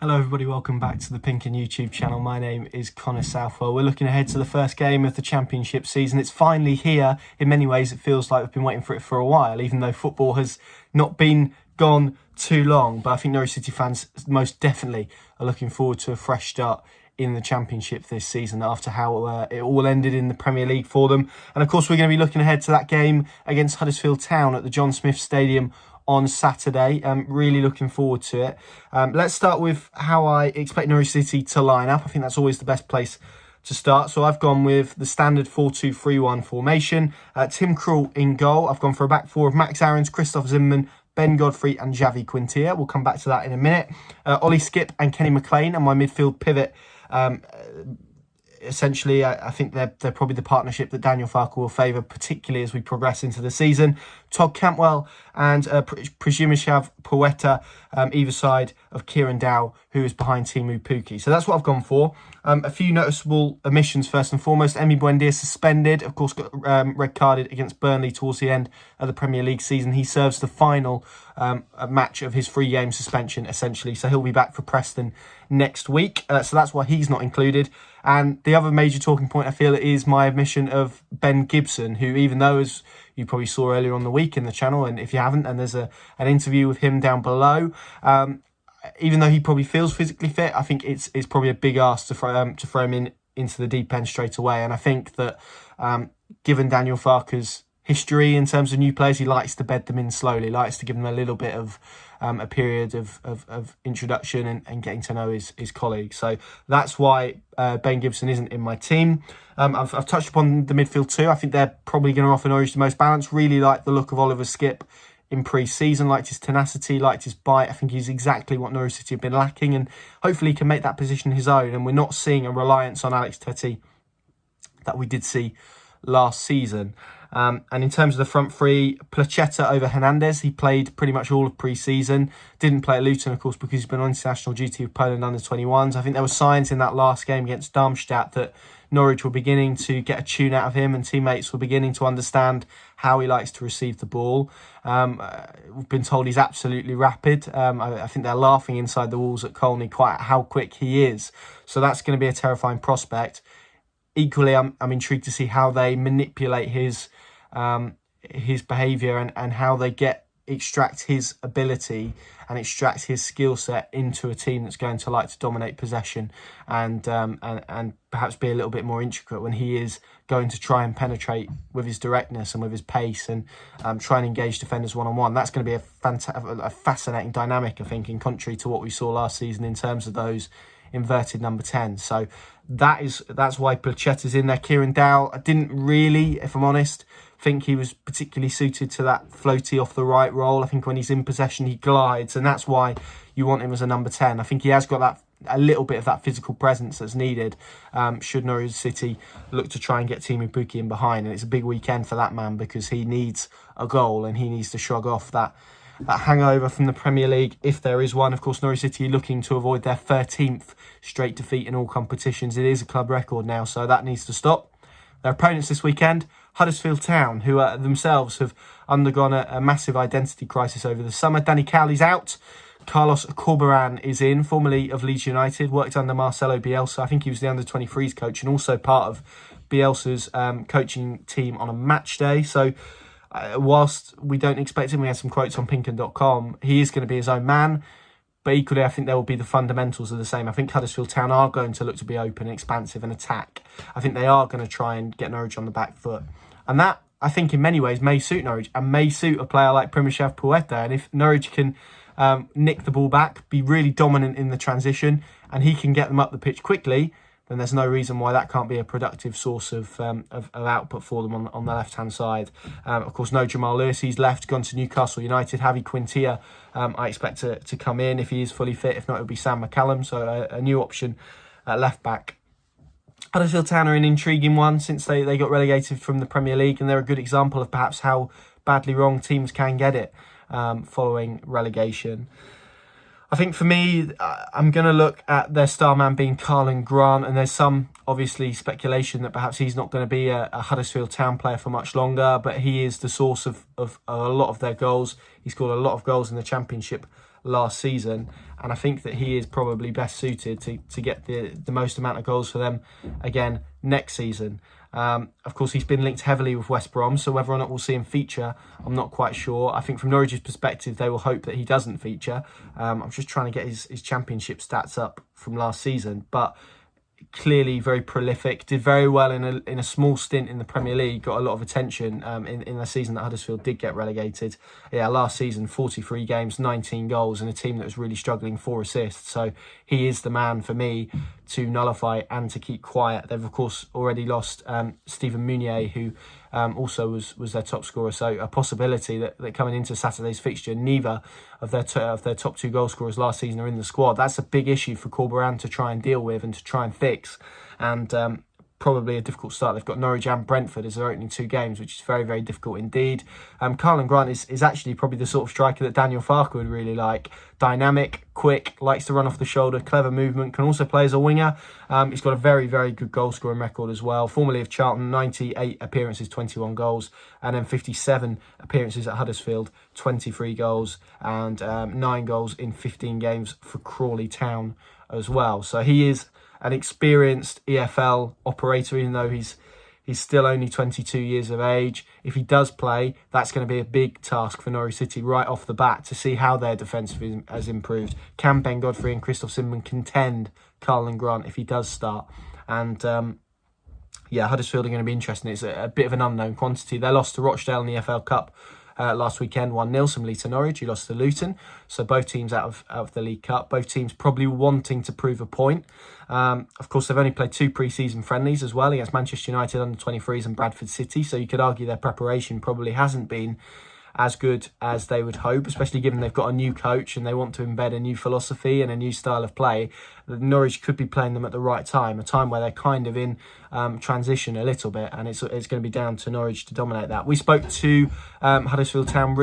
Hello everybody, welcome back to the PinkUn YouTube channel. My name is Connor Southwell. We're looking ahead to the first game of the Championship season. It's finally here. In many ways, it feels like we've been waiting for it for a while, even though football has not been gone too long. But I think Norwich City fans most definitely are looking forward to a fresh start in the Championship this season after how it all ended in the Premier League for them. And of course, we're going to be looking ahead to that game against Huddersfield Town at the John Smith Stadium on Saturday. I'm really looking forward to it. Let's start with how I expect Norwich City to line up. I think that's always the best place to start. So I've gone with the standard 4-2-3-1 formation. Tim Krul in goal. I've gone for a back four of Max Aarons, Christoph Zimmerman, Ben Godfrey and Javi Quintilla. We'll come back to that in a minute. Ollie Skipp and Kenny McLean and my midfield pivot. Essentially, I think they're probably the partnership that Daniel Farke will favour, particularly as we progress into the season. Todd Cantwell and Przemysław Poeta, either side of Kieran Dow, who is behind Teemu Pukki. So that's what I've gone for. A few noticeable omissions first and foremost. Emi Buendia suspended, of course, got red carded against Burnley towards the end of the Premier League season. He serves the final match of his 3-game suspension, essentially. So he'll be back for Preston next week. So that's why he's not included. And the other major talking point, I feel, is my omission of Ben Gibson, who, even though, as you probably saw earlier on the week in the channel, and if you haven't, and there's an interview with him down below, even though he probably feels physically fit, I think it's probably a big ask to throw him into the deep end straight away. And I think that given Daniel Farke's history in terms of new players, he likes to bed them in slowly, likes to give them a little bit of a period of introduction and getting to know his colleagues. So that's why Ben Gibson isn't in my team. I've touched upon the midfield too. I think they're probably going to offer Norwich the most balance. Really like the look of Oliver Skipp in pre-season, liked his tenacity, liked his bite. I think he's exactly what Norwich City have been lacking, and hopefully he can make that position his own. And we're not seeing a reliance on Alex Tettey that we did see last season. And in terms of the front three, Placheta over Hernandez. He played pretty much all of pre-season. Didn't play at Luton, of course, because he's been on international duty with Poland under-21s. I think there were signs in that last game against Darmstadt that Norwich were beginning to get a tune out of him, and teammates were beginning to understand how he likes to receive the ball. We've been told he's absolutely rapid. I think they're laughing inside the walls at Colney quite how quick he is. So that's going to be a terrifying prospect. Equally, I'm intrigued to see how they manipulate his behaviour and how they extract his ability and extract his skill set into a team that's going to like to dominate possession and perhaps be a little bit more intricate when he is going to try and penetrate with his directness and with his pace and try and engage defenders one-on-one. That's going to be a fascinating dynamic, I think, in contrary to what we saw last season in terms of those inverted number 10. So that's why Placheta's in there. Kieran Dow, I didn't really, if I'm honest, think he was particularly suited to that floaty off the right role. I think when he's in possession, he glides, and that's why you want him as a number 10. I think he has got a little bit of that physical presence that's needed should Norwich City look to try and get Teemu Pukki in behind. And it's a big weekend for that man because he needs a goal and he needs to shrug off that hangover from the Premier League, if there is one. Of course, Norwich City looking to avoid their 13th straight defeat in all competitions. It is a club record now, so that needs to stop. Their opponents this weekend, Huddersfield Town, who themselves have undergone a massive identity crisis over the summer. Danny Cowley's out. Carlos Corberan is in, formerly of Leeds United, worked under Marcelo Bielsa. I think he was the under-23s coach and also part of Bielsa's coaching team on a match day. So whilst we don't expect him, we had some quotes on PinkUn.com, he is going to be his own man. But equally, I think there will be the fundamentals are the same. I think Huddersfield Town are going to look to be open and expansive and attack. I think they are going to try and get Norwich on the back foot. And that, I think, in many ways may suit Norwich and may suit a player like Przemysław Poeta. And if Norwich can nick the ball back, be really dominant in the transition, and he can get them up the pitch quickly, then there's no reason why that can't be a productive source of output for them on the left-hand side. Of course, no Jamal Lewis. He's left, gone to Newcastle United. Javi Quintilla, I expect to come in if he is fully fit. If not, it'll be Sam McCallum, so a new option at left-back. Huddersfield Town are an intriguing one since they got relegated from the Premier League, and they're a good example of perhaps how badly wrong teams can get it following relegation. I think for me, I'm going to look at their star man being Karlan Grant, and there's some, obviously, speculation that perhaps he's not going to be a Huddersfield Town player for much longer, but he is the source of a lot of their goals. He scored a lot of goals in the Championship last season, and I think that he is probably best suited to get the most amount of goals for them again next season. Of course, he's been linked heavily with West Brom, so whether or not we'll see him feature, I'm not quite sure. I think from Norwich's perspective, they will hope that he doesn't feature. I'm just trying to get his championship stats up from last season, but clearly very prolific, did very well in a small stint in the Premier League, got a lot of attention in the season that Huddersfield did get relegated. Yeah, last season, 43 games, 19 goals, and a team that was really struggling, 4 assists. So he is the man for me to nullify and to keep quiet. They've, of course, already lost Stephen Meunier, who also was their top scorer. So a possibility that coming into Saturday's fixture, neither of their top 2 goal scorers last season are in the squad. That's a big issue for Corberan to try and deal with and to try and fix. And probably a difficult start. They've got Norwich and Brentford as their opening 2 games, which is very, very difficult indeed. Karlan Grant is actually probably the sort of striker that Daniel Farke would really like. Dynamic, quick, likes to run off the shoulder, clever movement, can also play as a winger. He's got a very, very good goal scoring record as well. Formerly of Charlton, 98 appearances, 21 goals, and then 57 appearances at Huddersfield, 23 goals, and 9 goals in 15 games for Crawley Town as well. So he is an experienced EFL operator, even though he's still only 22 years of age. If he does play, that's going to be a big task for Norwich City right off the bat to see how their defence has improved. Can Ben Godfrey and Christoph Simon contend Karlan Grant if he does start? And yeah, Huddersfield are going to be interesting. It's a bit of an unknown quantity. They lost to Rochdale in the EFL Cup last weekend, 1-0. Similarly to Norwich, who lost to Luton. So both teams out of the League Cup. Both teams probably wanting to prove a point. Of course, they've only played 2 pre-season friendlies as well against Manchester United under 23s and Bradford City. So you could argue their preparation probably hasn't been as good as they would hope, especially given they've got a new coach and they want to embed a new philosophy and a new style of play. Norwich could be playing them at the right time, a time where they're kind of in transition a little bit, and it's going to be down to Norwich to dominate that. We spoke to Huddersfield Town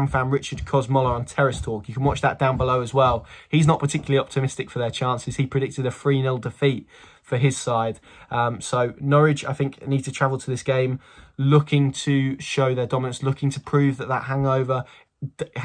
fan Richard Cosmola on Terrace Talk. You can watch that down below as well. He's not particularly optimistic for their chances. He predicted a 3-0 defeat for his side. So Norwich, I think, need to travel to this game looking to show their dominance, looking to prove that hangover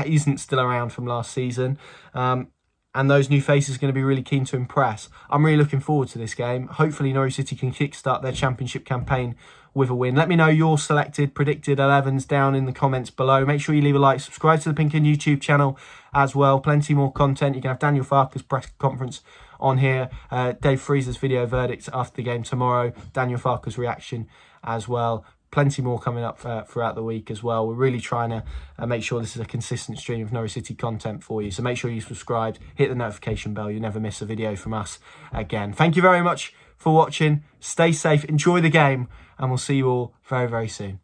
isn't still around from last season. And those new faces are going to be really keen to impress. I'm really looking forward to this game. Hopefully Norwich City can kickstart their championship campaign with a win. Let me know your selected, predicted 11s down in the comments below. Make sure you leave a like, subscribe to the PinkUn YouTube channel as well. Plenty more content. You can have Daniel Farke's press conference on here. Dave Freeze's video verdict after the game tomorrow. Daniel Farke's reaction as well. Plenty more coming up throughout the week as well. We're really trying to make sure this is a consistent stream of Norwich City content for you. So make sure you subscribe, hit the notification bell. You'll never miss a video from us again. Thank you very much for watching. Stay safe, enjoy the game, and we'll see you all very, very soon.